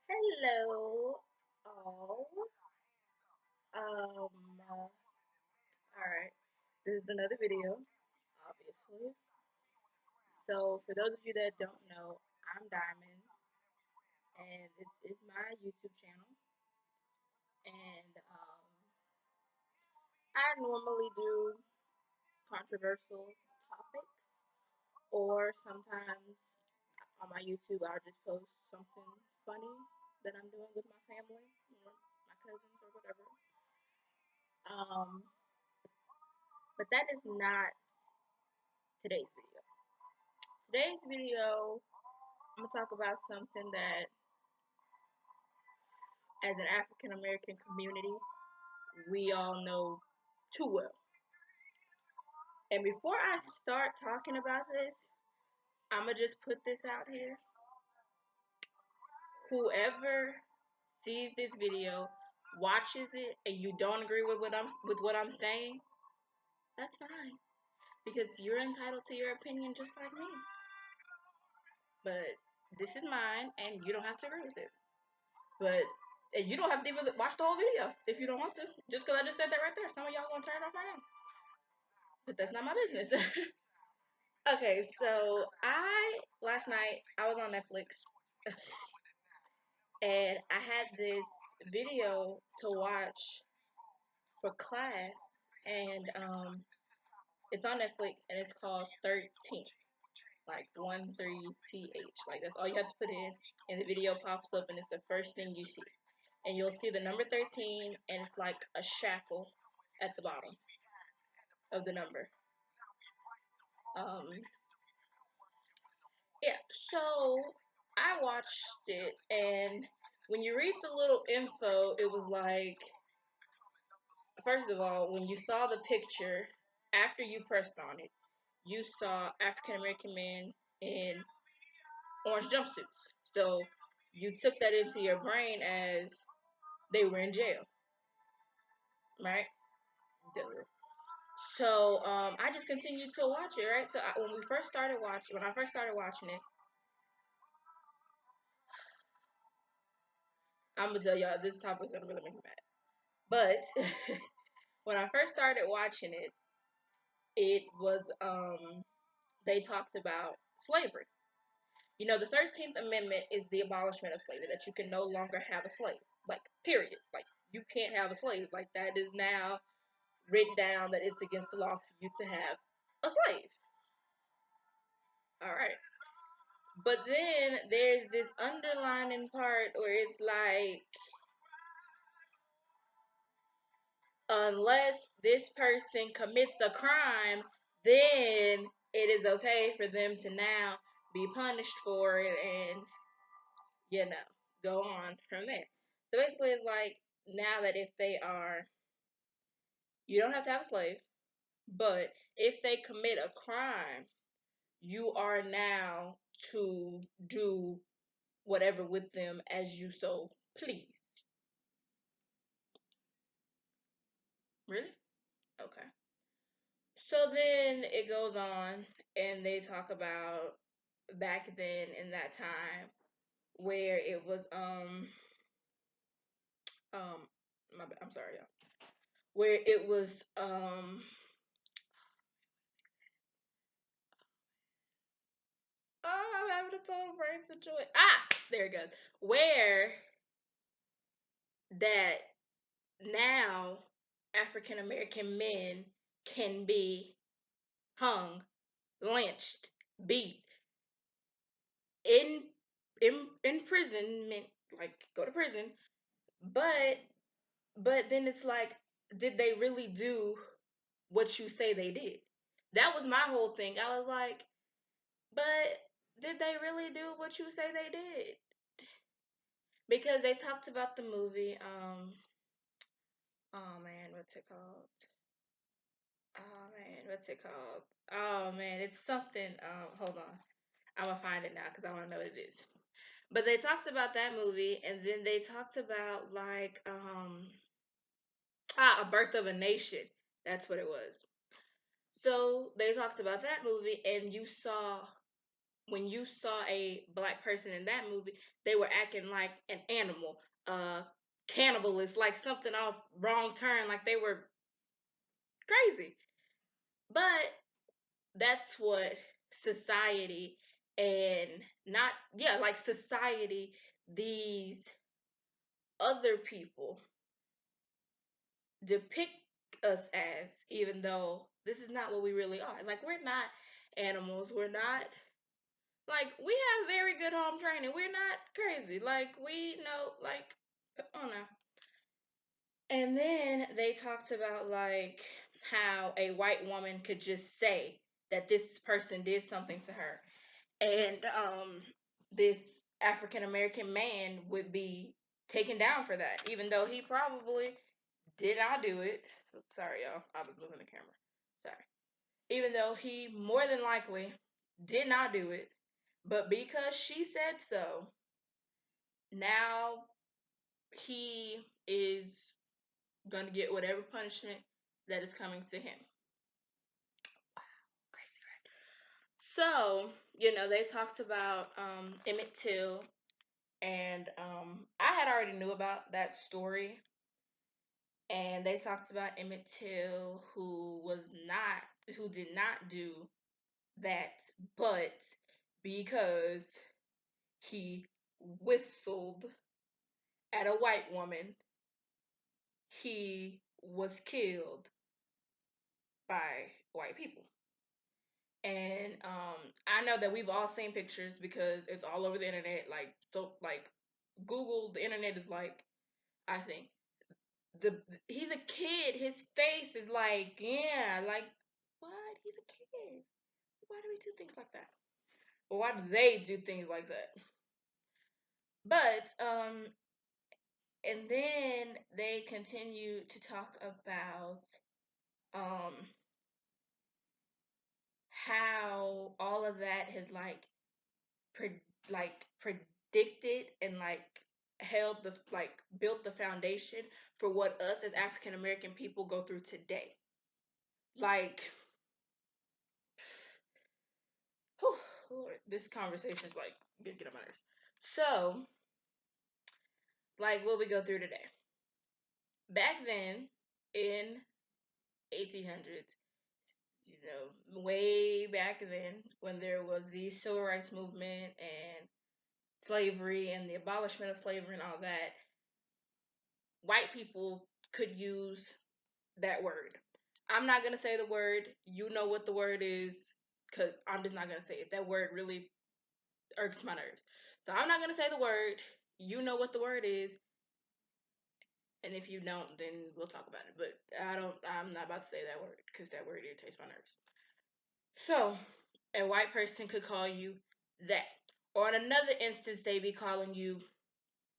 Hello, all. All right. This is another video, obviously. So, for those of you that don't know, I'm Diamond, and this is my YouTube channel. And I normally do controversial topics, or sometimes on my YouTube, I'll just post something funny that I'm doing with my family or my cousins or whatever. Um, but that is not today's video. Today's video, I'm gonna talk about something that, as an African American community, we all know too well. And before I start talking about this, I'm gonna just put this out here. Whoever sees this video, watches it, and you don't agree with what I'm saying, that's fine because you're entitled to your opinion just like me. But this is mine, and you don't have to agree with it. But and you don't have to even watch the whole video if you don't want to. Just because I just said that right there, some of y'all gonna turn it off right now. But that's not my business. Okay, so I last night I was on Netflix and I had this video to watch for class, and it's on Netflix and it's called 13, like 13th. Like that's all you have to put in, and the video pops up and it's the first thing you see, and you'll see the number 13 and it's like a shackle at the bottom of the number. Um, yeah, so I watched it, and when you read the little info, it was like, first of all, when you saw the picture, after you pressed on it, you saw African American men in orange jumpsuits. So you took that into your brain as they were in jail, right? Duh. So I just continued to watch it, right? So when I first started watching it, I'm gonna tell y'all this topic is gonna really make me mad. But when I first started watching it, it was they talked about slavery. You know, the 13th Amendment is the abolishment of slavery, that you can no longer have a slave. Like, period. Like, you can't have a slave. Like, that is now written down that it's against the law for you to have a slave. All right. But then there's this underlining part where it's like, unless this person commits a crime, then it is okay for them to now be punished for it and, you know, go on from there. So basically, it's like, now that if they are, you don't have to have a slave, but if they commit a crime, you are now to do whatever with them as you so please. Really? Okay. So then it goes on, and they talk about back then in that time where it was um I'm sorry, y'all. Where it was oh, I'm having a total brain situation. There it goes. Where that now African American men can be hung, lynched, beat, in imprisonment, like go to prison. But then it's like, did they really do what you say they did? That was my whole thing. I was like, but did they really do what you say they did? Because they talked about the movie. Oh man, what's it called? Oh man, what's it called? Oh man, it's something. Hold on, I'm gonna find it now because I want to know what it is. But they talked about that movie, and then they talked about like A Birth of a Nation. That's what it was. So they talked about that movie, and you saw when you saw a black person in that movie, they were acting like an animal, cannibalist, like something off wrong turn, like they were crazy. But that's what society and not yeah, like society, these other people depict us as, even though this is not what we really are. Like we're not animals. We're not like we have very good home training. We're not crazy. Like we know like oh no. And then they talked about like how a white woman could just say that this person did something to her. And this African American man would be taken down for that, even though he probably did not do it. Sorry, y'all. I was moving the camera. Sorry. Even though he more than likely did not do it, but because she said so, now he is going to get whatever punishment that is coming to him. Crazy, right? So, they talked about Emmett Till, and I had already knew about that story. And they talked about Emmett Till, who did not do that, but because he whistled at a white woman, he was killed by white people. And I know that we've all seen pictures because it's all over the internet. Like so, like Google, the internet is like, I think the he's a kid. His face is like, yeah, like what? He's a kid. Why do we do things like that? Or why do they do things like that? But and then they continue to talk about um how all of that has predicted and held the built the foundation for what us as African American people go through today. Like, whew, Lord, this conversation is like get on my nerves. So, like what we go through today. Back then in 1800s, way back then when there was the civil rights movement and slavery and the abolishment of slavery and all that, white people could use that word. I'm not gonna say the word. You know what the word is, cause I'm just not gonna say it. That word really irks my nerves. So I'm not gonna say the word. You know what the word is, and if you don't, then we'll talk about it. But I don't. I'm not about to say that word because that word irritates my nerves. So a white person could call you that, or in another instance, they be calling you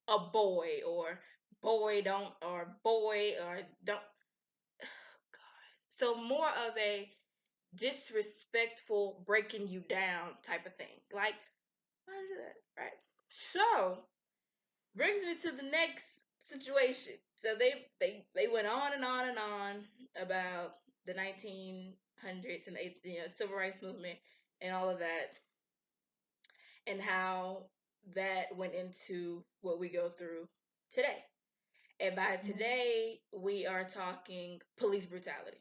a boy, or boy don't, or boy or don't. So more of a disrespectful breaking you down type of thing. Like, why do that? Right. So brings me to the next situation. So they went on and on and on about the 1900s and civil rights movement and all of that, and how that went into what we go through today. And by today, we are talking police brutality.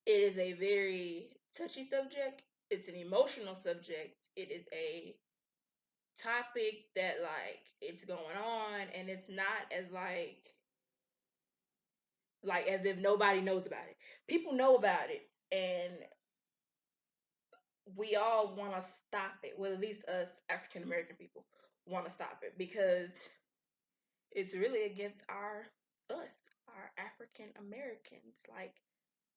It is a very touchy subject. It's an emotional subject. It is a topic that it's going on, and it's not as as if nobody knows about it. People know about it, and we all want to stop it. Well, at least us African American people want to stop it because it's really against our African Americans, like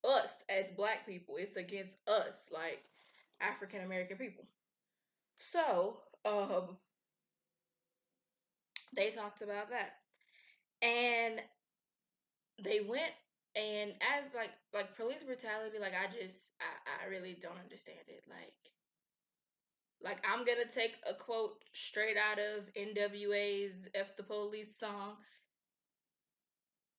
us as black people. It's against us, like African American people. So, they talked about that. And they went, and as police brutality, I really don't understand it. I'm gonna take a quote straight out of NWA's F the Police song.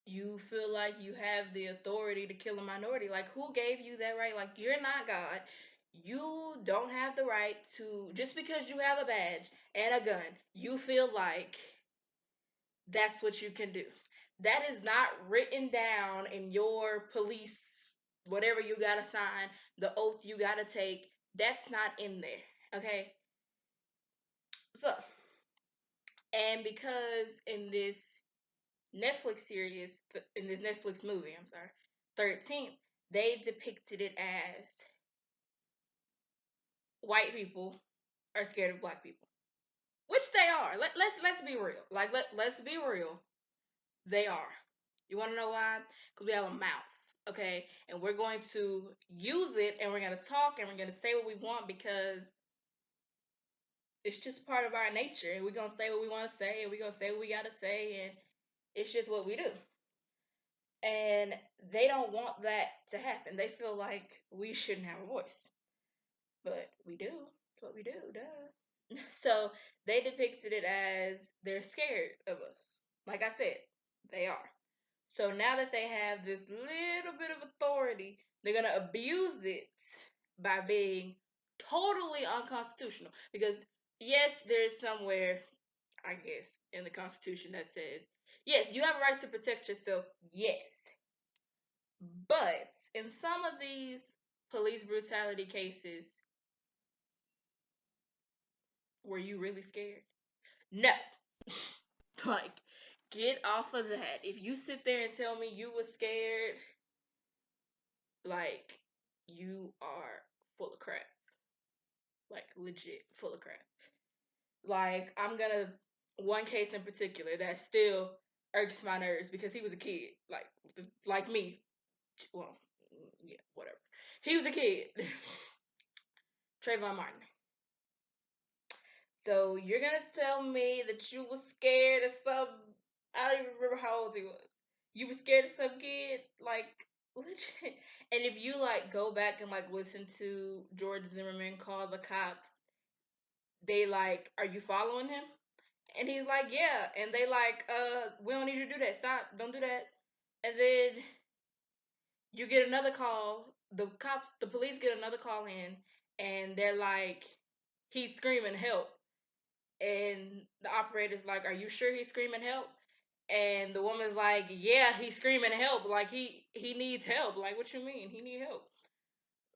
You feel like you have the authority to kill a minority. Like, who gave you that right? Like, you're not God. You don't have the right to, just because you have a badge and a gun, you feel like that's what you can do. That is not written down in your police, whatever you gotta sign, the oath you gotta take. That's not in there. Okay? So, and because in this Netflix series, in this Netflix movie, I'm sorry, 13th, they depicted it as white people are scared of black people, which they are. Let's be real. Like let's be real. They are. You want to know why? Because we have a mouth, okay, and we're going to use it, and we're going to talk, and we're going to say what we want because it's just part of our nature, and we're going to say what we want to say, and we're going to say what we got to say, and it's just what we do. And they don't want that to happen. They feel like we shouldn't have a voice, but we do. It's what we do, duh. So they depicted it as they're scared of us. Like I said, they are. So now that they have this little bit of authority, they're going to abuse it by being totally unconstitutional. Because, yes, there's somewhere, I guess, in the Constitution that says, yes, you have a right to protect yourself. Yes. But in some of these police brutality cases, were you really scared? No. Like, get off of that. If you sit there and tell me you were scared, like, you are full of crap. Like, legit full of crap. Like, I'm gonna, one case in particular that still irks my nerves because he was a kid. Like me. Well, yeah, whatever. He was a kid. Trayvon Martin. So you're gonna tell me that you was scared of some, I don't even remember how old he was. You were scared of some kid, like legit. And if you like go back and like listen to George Zimmerman call the cops, they like, are you following him? And he's like, yeah. And they like, we don't need you to do that. Stop. Don't do that. And then you get another call. The cops, the police get another call in, and they're like, he's screaming help. And the operator's like, are you sure he's screaming help? And the woman's like, yeah, he's screaming help. Like he needs help. Like, what you mean? He need help.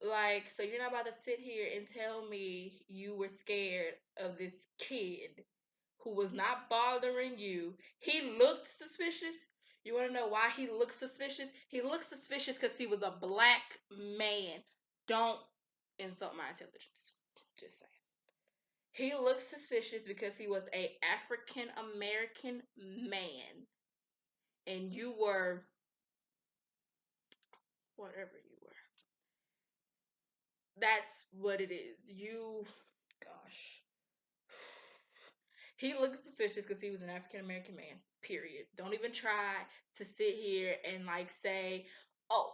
Like, so you're not about to sit here and tell me you were scared of this kid who was not bothering you. He looked suspicious. You want to know why he looked suspicious? He looked suspicious because he was a black man. Don't insult my intelligence. Just saying. He looked suspicious because he was a African American man, and you were whatever you were. That's what it is. You, gosh, he looked suspicious because he was an African American man. Period. Don't even try to sit here and like say, "Oh,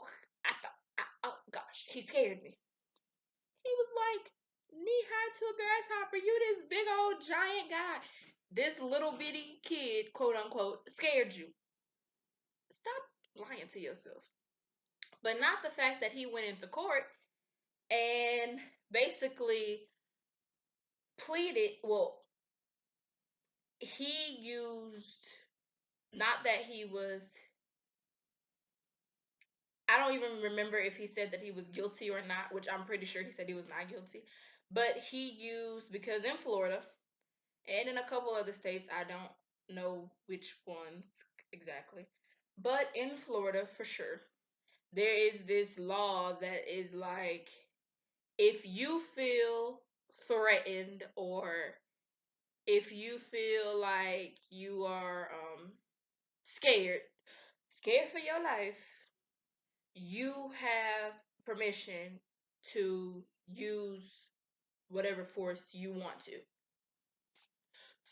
oh gosh, he scared me." He was like knee high to a grasshopper. You this big old giant guy. This little bitty kid, quote unquote, scared you. Stop lying to yourself. But not the fact that he went into court and basically pleaded. Well, he used, not that he was, I don't even remember if he said that he was guilty or not, which I'm pretty sure he said he was not guilty. But he used, because in Florida and in a couple other states, I don't know which ones exactly, but in Florida for sure, there is this law that is like, if you feel threatened, or if you feel like you are scared, scared for your life, you have permission to use whatever force you want to.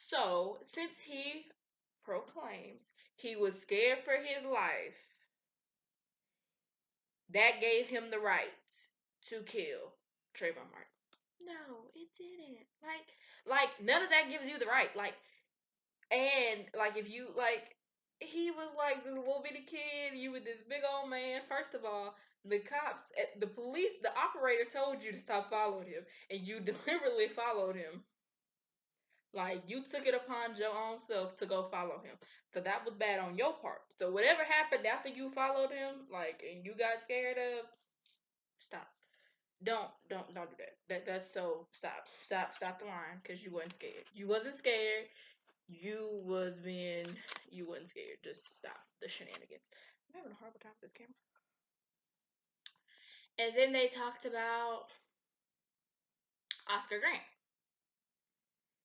So, since he proclaims he was scared for his life, that gave him the right to kill Trayvon Martin. No, it didn't. Like none of that gives you the right. Like, and like if you like, he was like this little bitty kid. You with this big old man. First of all, the cops, the police, the operator told you to stop following him, and you deliberately followed him. Like you took it upon your own self to go follow him. So that was bad on your part. So whatever happened after you followed him, like and you got scared of, stop. Don't do that. That's so stop the line because you wasn't scared. You wasn't scared. You was being you wasn't scared. Just stop the shenanigans. I'm having a horrible time with this camera. And then they talked about Oscar Grant.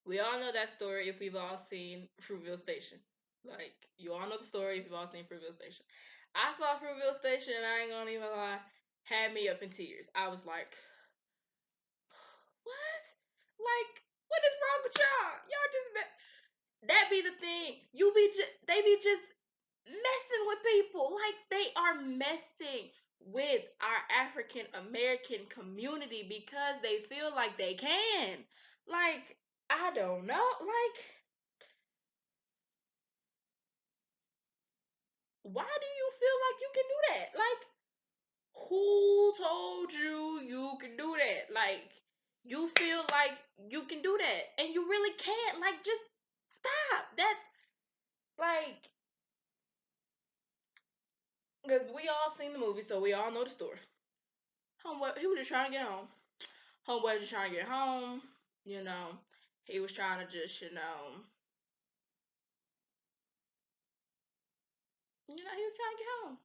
We all know that story if we've all seen Fruitville Station. Like, you all know the story if you've all seen Fruitville Station. I saw Fruitville Station and I ain't gonna even lie, had me up in tears. I was like, what? Like, what is wrong with y'all? Y'all just that be the thing. They be just messing with people. Like they are messing with our African American community because they feel like they can. Like, I don't know. Like, why do you feel like you can do that? Like, who told you you can do that? Like, you feel like you can do that and you really can't. Like, just stop. That's like, because we all seen the movie, so we all know the story. Homeboy, he was just trying to get home. Homeboy was just trying to get home. You know, he was trying to just, he was trying to get home.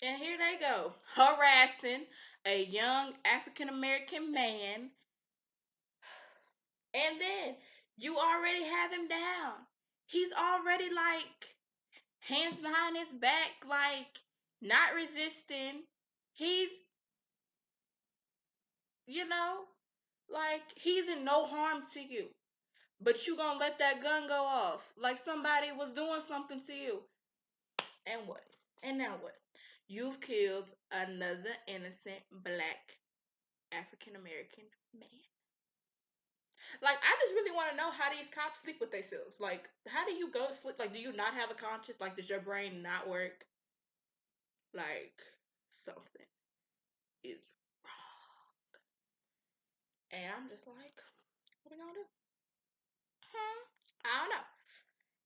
And here they go, harassing a young African American man. And then you already have him down. He's already like hands behind his back, like not resisting. He's, you know, like he's in no harm to you. But you gonna let that gun go off like somebody was doing something to you. And what? And now what? You've killed another innocent black African American man. Like, I just really want to know how these cops sleep with themselves. Like, how do you go to sleep? Like, do you not have a conscience? Like, does your brain not work? Like, something is wrong. And I'm just like, what are we gonna do? I don't know.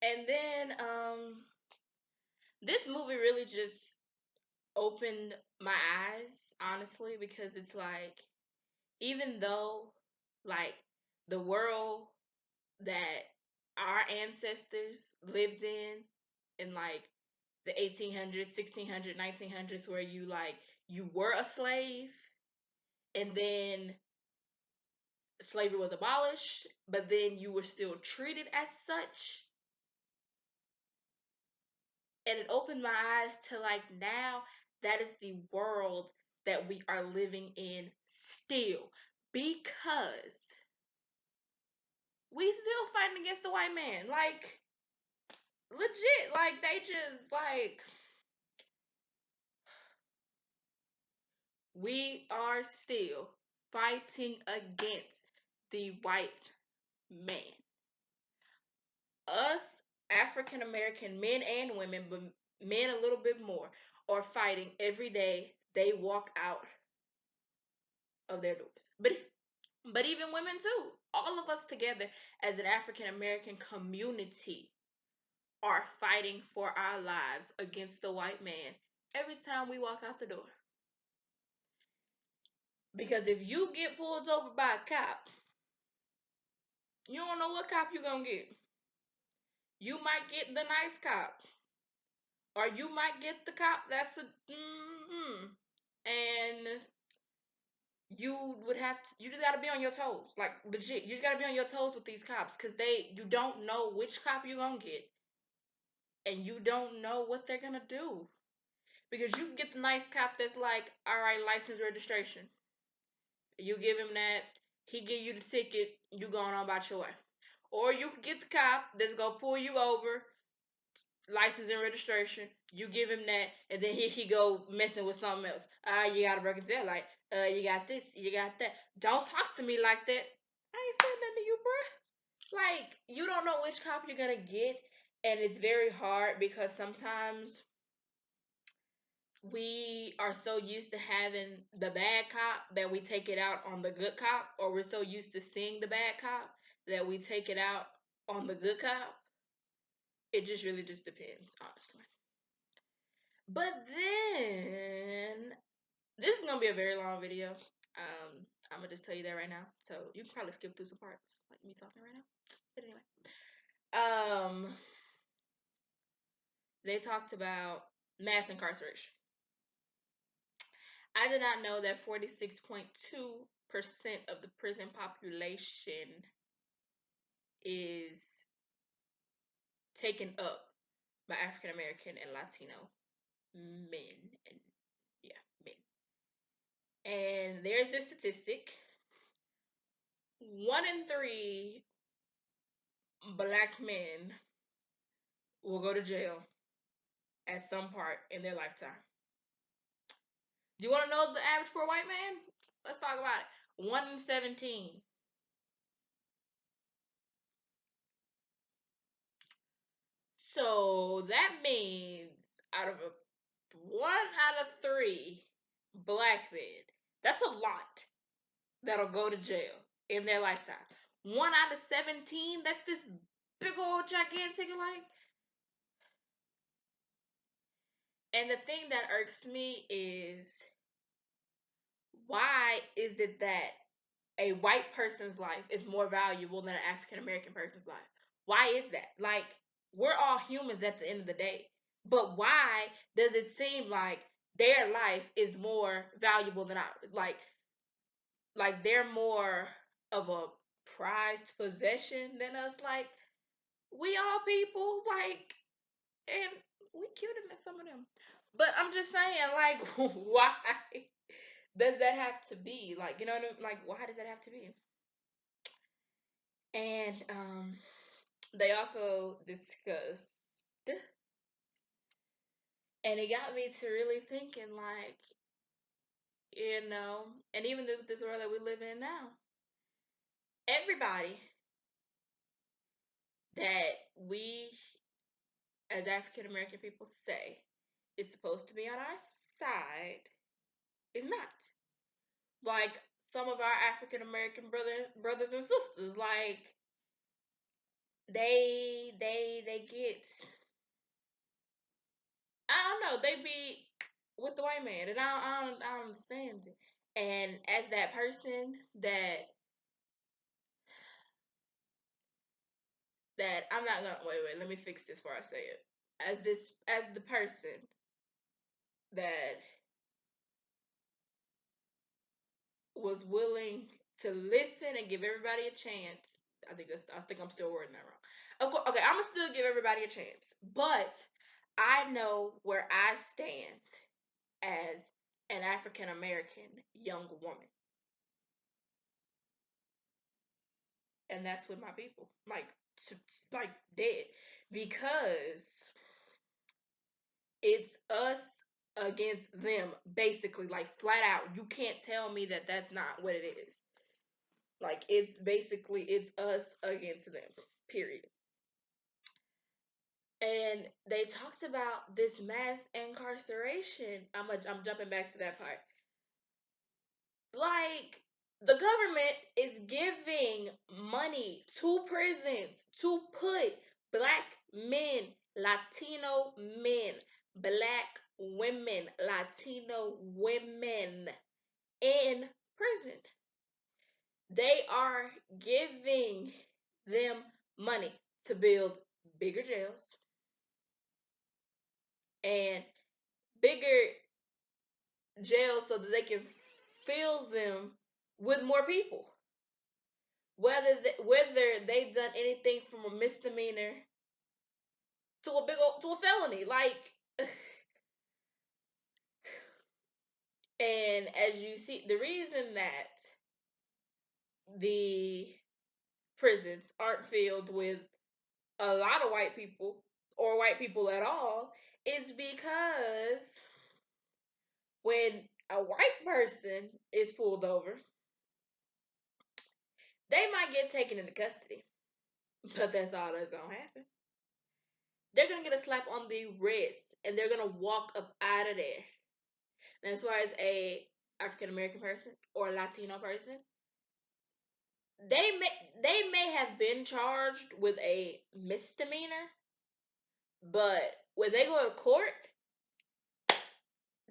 And then, this movie really just opened my eyes, honestly, because it's like, even though, like, the world that our ancestors lived in like the 1800s, 1600s, 1900s, where you like you were a slave and then slavery was abolished, but then you were still treated as such. And it opened my eyes to like now that is the world that we are living in still, because we still fighting against the white man. Like, legit, like they just like we are still fighting against the white man. Us African American men and women, but men a little bit more, are fighting every day they walk out of their doors. But even women too. All of us together as an African American community are fighting for our lives against the white man every time we walk out the door. Because if you get pulled over by a cop, you don't know what cop you gonna get. You might get the nice cop, or you might get the cop that's a and you would have to. You just gotta be on your toes, like legit. You just gotta be on your toes with these cops, cause you don't know which cop you gonna get, and you don't know what they're gonna do. Because you can get the nice cop that's like, all right, license registration. You give him that, he give you the ticket, you going on about your way. Or you can get the cop that's gonna pull you over, license and registration. You give him that, and then he go messing with something else. You got a broken tail light. You got this, you got that. Don't talk to me like that. I ain't saying nothing to you, bruh. Like, you don't know which cop you're gonna get, And it's very hard because sometimes we are so used to having the bad cop that we take it out on the good cop, or we're so used to seeing the bad cop that we take it out on the good cop. It just really just depends, honestly. But then this is gonna be a very long video. I'm gonna just tell you that right now, so you can probably skip through some parts, like me talking right now. But anyway, they talked about mass incarceration. I did not know that 46.2% of the prison population is taken up by African American and Latino men, and yeah, men. And there's this statistic: 1 in 3 black men will go to jail at some part in their lifetime. Do you want to know the average for a white man? Let's talk about it. 1 in 17. So that means out of 1 out of 3 black men, that's a lot that'll go to jail in their lifetime. 1 out of 17, that's this big old gigantic like. And the thing that irks me is, why is it that a white person's life is more valuable than an African American person's life? Why is that? Like, we're all humans at the end of the day. But why does it seem like their life is more valuable than ours? Like they're more of a prized possession than us. Like, we all people, like, and we cuter than some of them. But I'm just saying, like, why does that have to be? Like, you know what I mean? Like, why does that have to be? And they also discussed, and it got me to really thinking, like, and even this world that we live in now, everybody that we as African American people say is supposed to be on our side is not. Like, some of our African American brothers and sisters, like, they get, I don't know, they be with the white man, and I don't understand it. And as that person that I'm not gonna wait, let me fix this before I say it. As the person that was willing to listen and give everybody a chance. I think I'm still wording that wrong. Of course, okay, I'm gonna still give everybody a chance, but I know where I stand as an African American young woman, and that's with my people, like dead, because it's us against them, basically, like flat out. You can't tell me that that's not what it is. Like, it's basically it's us against them. Period. And they talked about this mass incarceration. I'm jumping back to that part. Like, the government is giving money to prisons to put black men, Latino men, black women, Latino women in prison. They are giving them money to build bigger jails and bigger jails so that they can fill them with more people. Whether they've done anything from a misdemeanor to a felony, like, and as you see, the reason that the prisons aren't filled with a lot of white people or white people at all is because when a white person is pulled over, they might get taken into custody, but that's all that's gonna happen. they're gonna get a slap on the wrist and they're gonna walk up out of there. And as far as a African American person or a Latino person, they may have been charged with a misdemeanor, but when they go to court,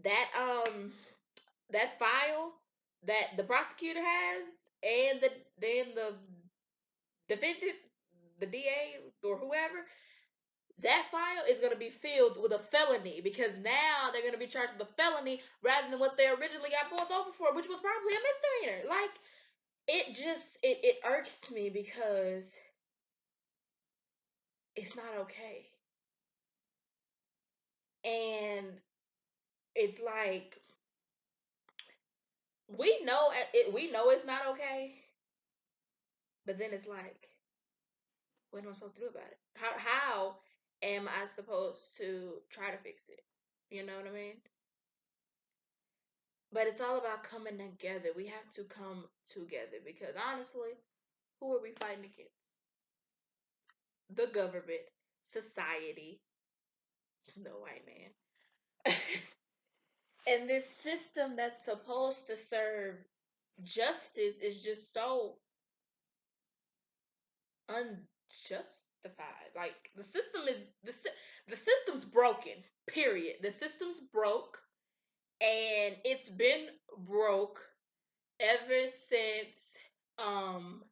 that that file that the prosecutor has and the defendant, the DA or whoever, that file is going to be filled with a felony because now they're going to be charged with a felony rather than what they originally got pulled over for, which was probably a misdemeanor. Like it irks me because it's not okay. And it's like we know it's not okay, but then it's like, what am I supposed to do about it? How am I supposed to try to fix it? You know what I mean? But it's all about coming together. We have to come together because honestly, who are we fighting against? The government, society, the white man. And this system that's supposed to serve justice is just so unjustified. Like the system's broken. Period. The system's broke, and it's been broke ever since um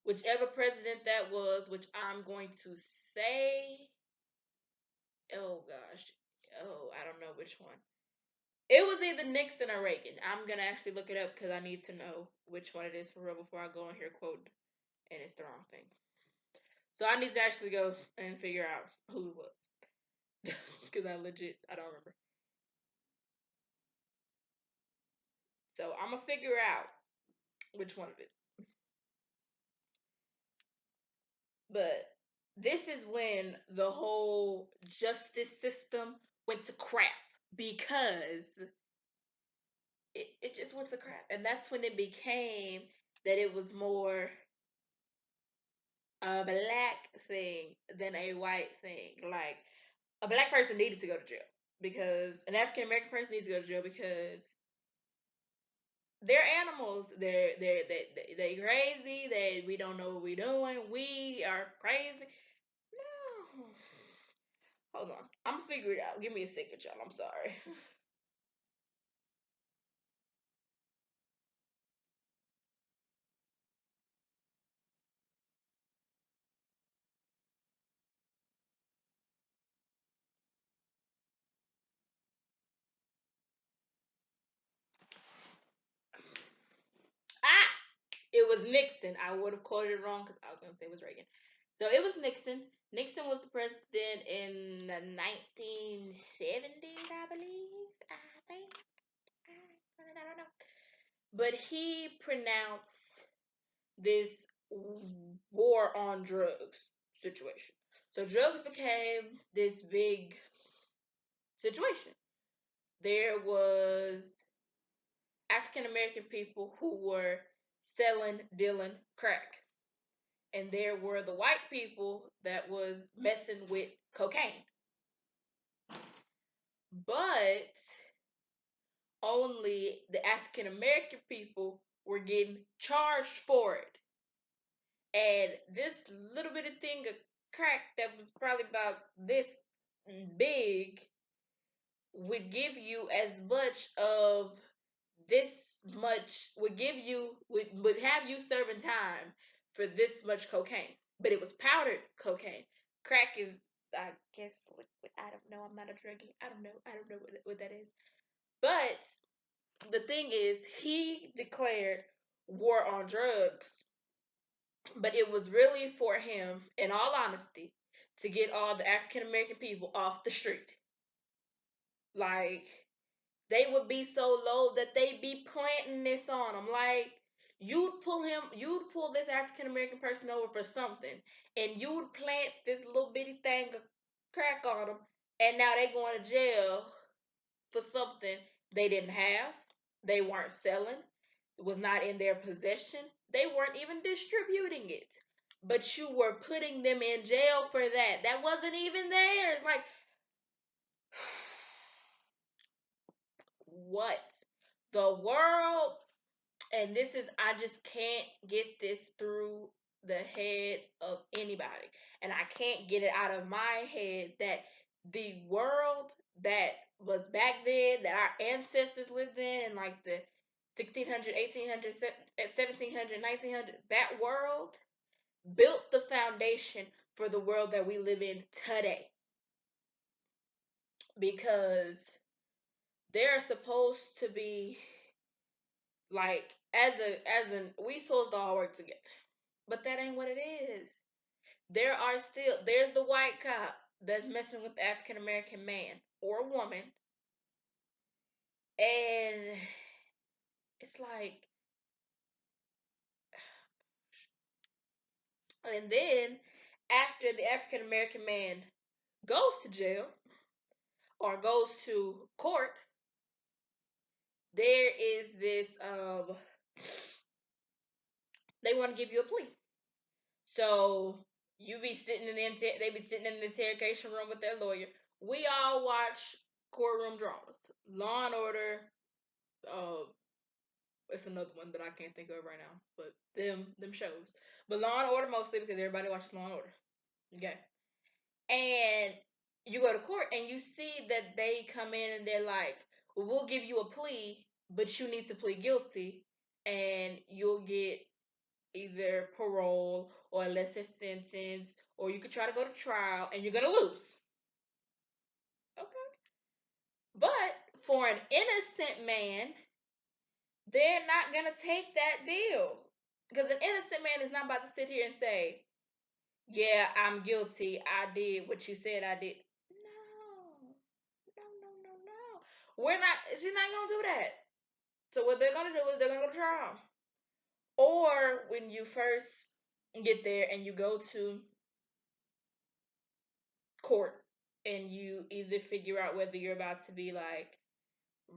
whichever president that was, which I'm going to say, oh gosh, oh I don't know which one. It was either Nixon or Reagan. I'm gonna actually look it up because I need to know which one it is for real before I go on here quote and it's the wrong thing. So I need to actually go and figure out who it was because I don't remember. So I'm gonna figure out which one it is. But this is when the whole justice system went to crap because it just went to crap. And that's when it became that it was more a black thing than a white thing. Like a black person needed to go to jail because an African American person needs to go to jail because they're animals. They crazy. We don't know what we're doing. We are crazy. No. Hold on. I'm gonna figure it out. Give me a second, y'all. I'm sorry. Ah! It was Nixon. I would have quoted it wrong because I was gonna say it was Reagan. So it was Nixon. Nixon was the president in the 1970s, I believe. I think. I don't know. But he pronounced this war on drugs situation. So drugs became this big situation. There was African American people who were selling, dealing crack. And there were the white people that was messing with cocaine. But only the African American people were getting charged for it. And this little bit of thing of crack that was probably about this big would give you as much of this much would give you would have you serving time for this much cocaine. But it was powdered cocaine. Crack is, I guess, liquid. I don't know. I'm not a druggie. I don't know what that is. But the thing is, he declared war on drugs, but it was really for him, in all honesty, to get all the African American people off the street. Like, they would be so low that they'd be planting this on them. Like, you'd pull this African American person over for something, and you would plant this little bitty thing of crack on them, and now they going to jail for something they didn't have, they weren't selling, it was not in their possession, they weren't even distributing it. but you were putting them in jail for that. That wasn't even theirs. Like, what? The world, and this is, I just can't get this through the head of anybody. And I can't get it out of my head that the world that was back then, that our ancestors lived in like the 1600, 1800, 1700, 1900, that world built the foundation for the world that we live in today. Because they're supposed to be like, we supposed to all work together. But that ain't what it is. There's the white cop that's messing with the African American man or woman, and it's like, and then after the African American man goes to jail or goes to court, there is this they want to give you a plea. So you be sitting in they be sitting in the interrogation room with their lawyer. We all watch courtroom dramas, Law and Order. Uh, it's another one that I can't think of right now, but them shows. But Law and Order mostly because everybody watches Law and Order. Okay, and you go to court and you see that they come in and they're like, well, "We'll give you a plea, but you need to plead guilty, and you'll get either parole or a lesser sentence, or you could try to go to trial and you're gonna lose." Okay. But for an innocent man, they're not gonna take that deal. Because an innocent man is not about to sit here and say, "Yeah, I'm guilty. I did what you said I did." No. No, no, no, no. She's not gonna do that. So what they're gonna do is they're gonna go to trial. Or when you first get there and you go to court and you either figure out whether you're about to be like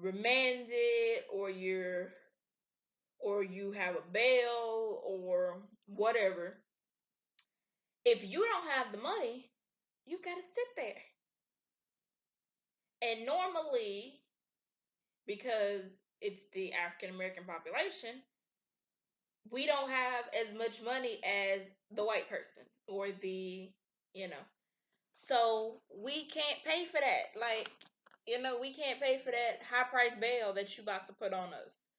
remanded or you have a bail or whatever. If you don't have the money, you got to sit there. And normally, because it's the African American population, we don't have as much money as the white person or the, you know. So we can't pay for that. Like, we can't pay for that high price bail that you about to put on us.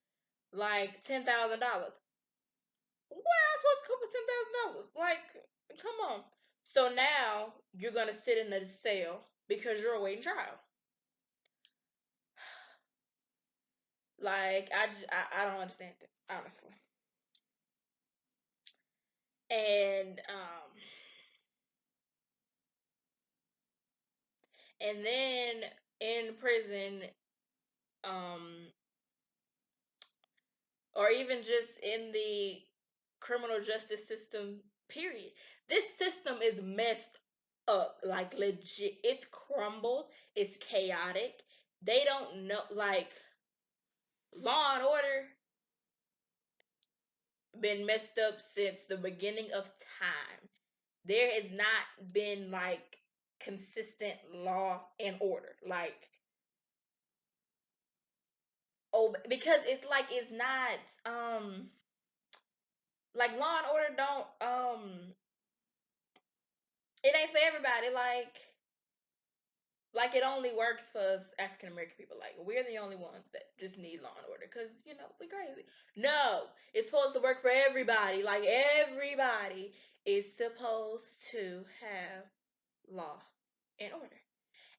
Like $10,000. Where am I supposed to come with $10,000? Like, come on. So now you're gonna sit in a cell because you're awaiting trial. Like, I don't understand it, honestly. And then in prison, um or even just in the criminal justice system, period. This system is messed up, like legit. It's crumbled, it's chaotic. They don't know, like, Law and Order been messed up since the beginning of time. There has not been like consistent law and order. Like, oh, because it's like it's not like Law and Order don't it ain't for everybody. Like it only works for us African American people. Like, we're the only ones that just need Law and Order because we crazy. No, it's supposed to work for everybody. Like, everybody is supposed to have law and order,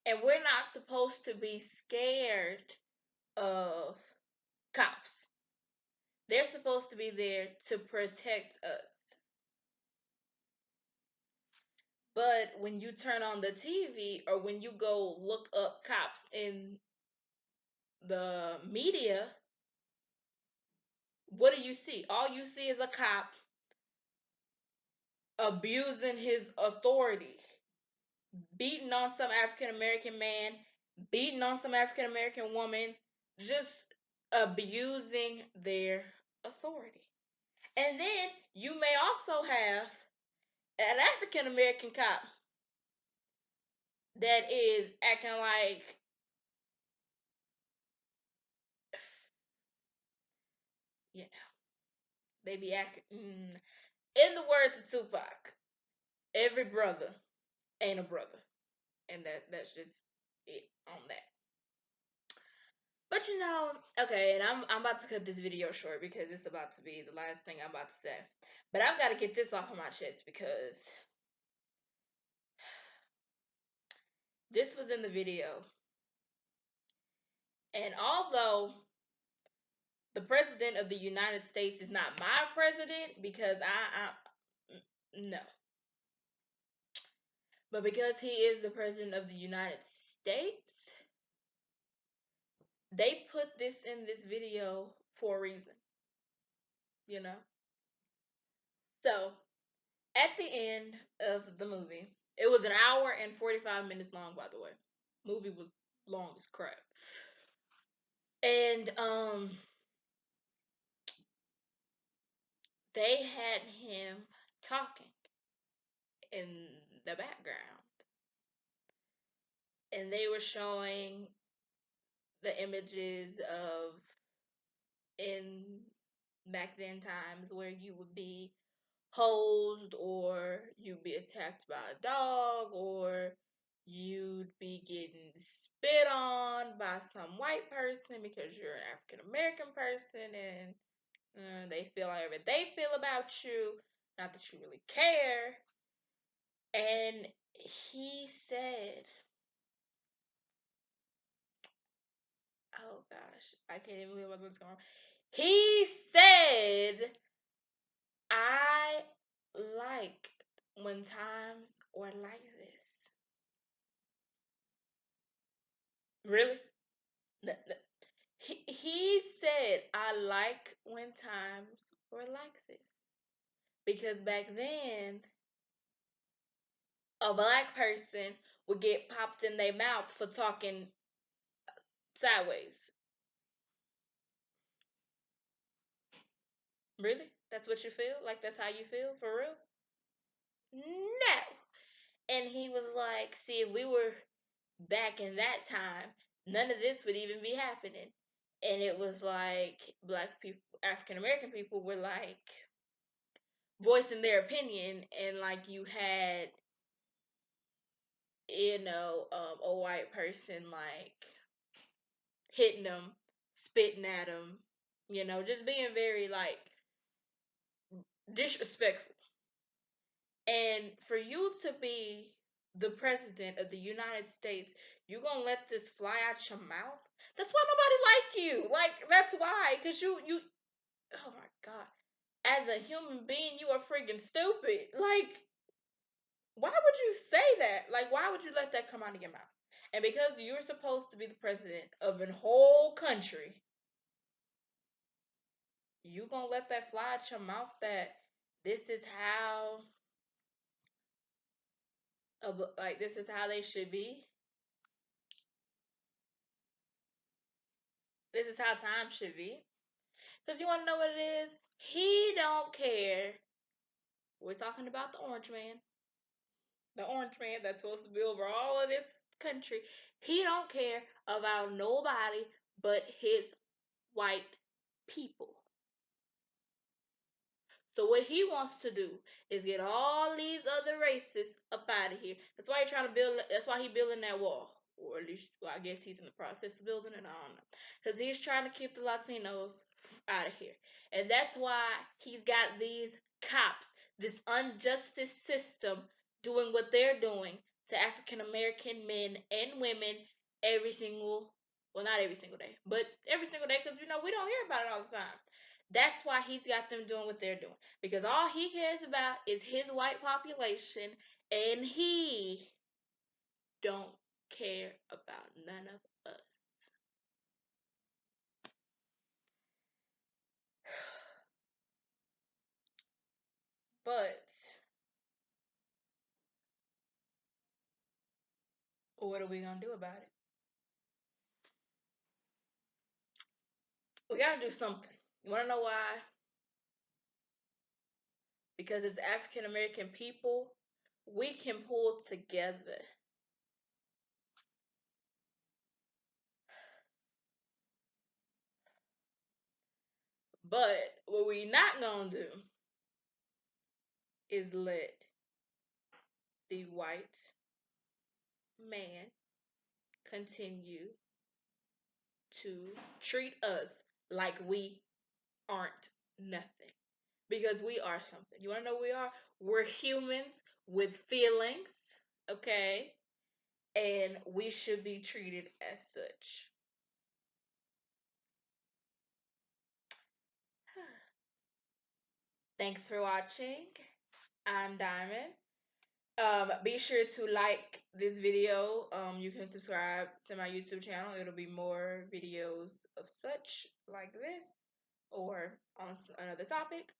and we're not supposed to be scared of cops. They're supposed to be there to protect us. But when you turn on the TV or when you go look up cops in the media, what do you see? All you see is a cop abusing his authority, beating on some African American man, beating on some African American woman, just abusing their authority. And then you may also have An African American cop that is acting like, you know, they be acting. In the words of Tupac, every brother ain't a brother, and that's just it on that. But okay, and I'm about to cut this video short because it's about to be the last thing I'm about to say. But I've got to get this off of my chest because this was in the video, and although the president of the United States is not my president because no, but because he is the president of the United States, they put this in this video for a reason, you know. So at the end of the movie, it was an hour and 45 minutes long, by the way. Movie was long as crap. And they had him talking in the background. And they were showing the images of in back then times where you would be hosed or you'd be attacked by a dog or you'd be getting spit on by some white person because you're an African American person and they feel however they feel about you, not that you really care. And he said, oh gosh, I can't even believe what's going on. He said, I like when times were like this. Really? He said, I like when times were like this. Because back then, a black person would get popped in their mouth for talking sideways. Really? That's what you feel? Like that's how you feel? For real? No. And he was like, see, if we were back in that time, none of this would even be happening. And it was like black people, African American people were like voicing their opinion, and like you had, a white person like hitting them, spitting at them, just being very like disrespectful. And for you to be the president of the United States, you gonna let this fly out your mouth? That's why nobody like you. Like that's why, cause you. Oh my god. As a human being, you are freaking stupid. Like, why would you say that? Like, why would you let that come out of your mouth? And because you're supposed to be the president of a whole country, you gonna let that fly out your mouth that this is how, like, this is how they should be? This is how time should be? Because you want to know what it is? He don't care. We're talking about the orange man. The orange man that's supposed to be over all of this country. He don't care about nobody but his white people. So what he wants to do is get all these other races up out of here. That's why he's trying to build. That's why he's building that wall, or at least, well, I guess he's in the process of building it. I don't know, because he's trying to keep the Latinos out of here, and that's why he's got these cops, this injustice system, doing what they're doing to African American men and women every single, well, not every single day, but every single day, because we don't hear about it all the time. That's why he's got them doing what they're doing. Because all he cares about is his white population, and he don't care about none of us. But what are we gonna do about it? We gotta do something. You wanna know why? because as African American people, we can pull together. But what we not gonna do is let the white man continue to treat us like we aren't nothing. Because we are something. You wanna know what we are? We're humans with feelings, okay? And we should be treated as such. Thanks for watching. I'm Diamond. Be sure to like this video. You can subscribe to my YouTube channel. It'll be more videos of such like this or on another topic.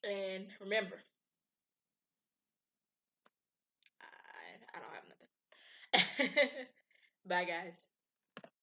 And remember, I don't have nothing. Bye, guys.